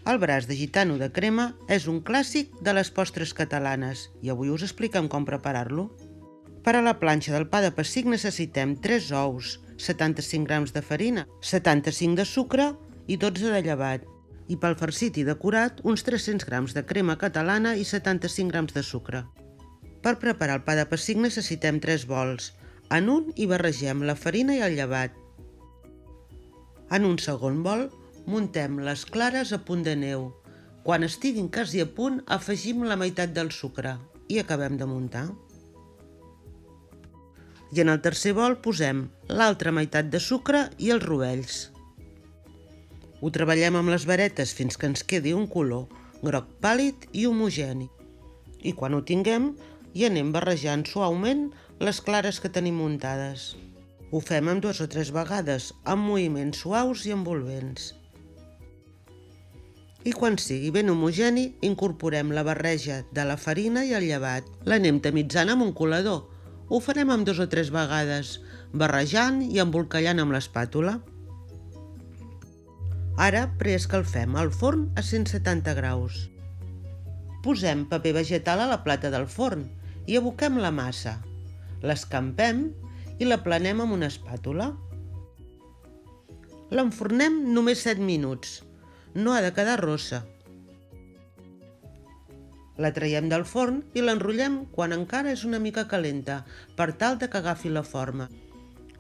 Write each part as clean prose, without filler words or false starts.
El braç de gitano de crema és un clàssic de les postres catalanes i avui us expliquem com preparar-lo. Per a la planxa del pa de pessic necessitem 3 ous, 75 grams de farina, 75 de sucre i 12 de llevat. I pel farcit i decorat, uns 300 grams de crema catalana i 75 grams de sucre. Per preparar el pa de pessic necessitem 3 bols. En un hi barregem la farina i el llevat. En un segon bol muntem les clares a punt de neu. Quan estiguin quasi a punt, afegim la meitat del sucre i acabem de muntar. I en el tercer bol posem l'altra meitat de sucre i els rovells. Ho treballem amb les varetes fins que ens quedi un color groc pàl·lid i homogeni. I quan ho tinguem, hi anem barrejant suaument les clares que tenim muntades. Ho fem amb 2 o 3 vegades, amb moviments suaus i envolvents. I quan sigui ben homogeni, incorporem la barreja de la farina i el llevat. L'anem tamitzant amb un colador. Ho farem amb 2 o 3 vegades, barrejant i embolcallant amb l'espàtula. Ara preescalfem el forn a 170 graus. Posem paper vegetal a la plata del forn i aboquem la massa. L'escampem i la planem amb una espàtula. L'enfornem només 7 minuts. No ha de quedar rossa. La traiem del forn i l'enrotllem quan encara és una mica calenta, per tal que agafi la forma.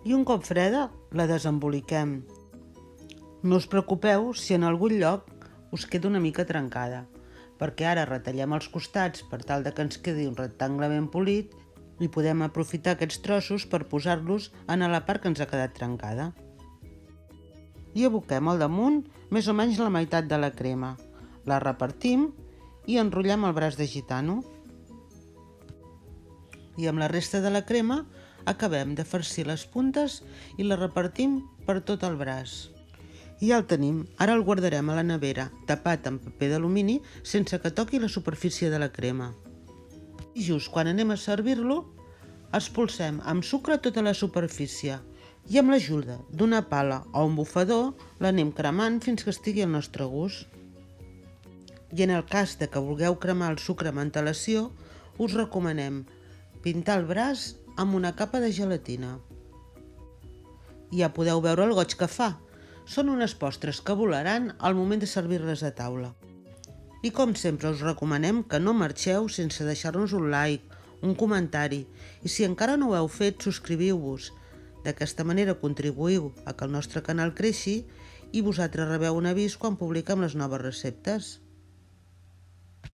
I un cop freda, la desemboliquem. No us preocupeu si en algun lloc us queda una mica trencada, perquè ara retallem els costats per tal que ens quedi un rectangle ben polit i podem aprofitar aquests trossos per posar-los en la part que ens ha quedat trencada. I aboquem al damunt més o menys la meitat de la crema. La repartim i enrotllem el braç de gitano. I amb la resta de la crema acabem de farcir les puntes i la repartim per tot el braç. I ja el tenim. Ara el guardarem a la nevera, tapat amb paper d'alumini sense que toqui la superfície de la crema. I just quan anem a servir-lo, espolsem amb sucre tota la superfície i amb l'ajuda d'una pala o un bufador l'anem cremant fins que estigui al nostre gust. I en el cas que vulgueu cremar el sucre amb antelació, us recomanem pintar el braç amb una capa de gelatina. Ja podeu veure el goig que fa. Són unes postres que volaran al moment de servir-les a taula. I com sempre us recomanem que no marxeu sense deixar-nos un like, un comentari, i si encara no ho heu fet, subscriviu-vos. D'aquesta manera contribuïu a que el nostre canal creixi i vosaltres rebeu un avís quan publiquem les noves receptes.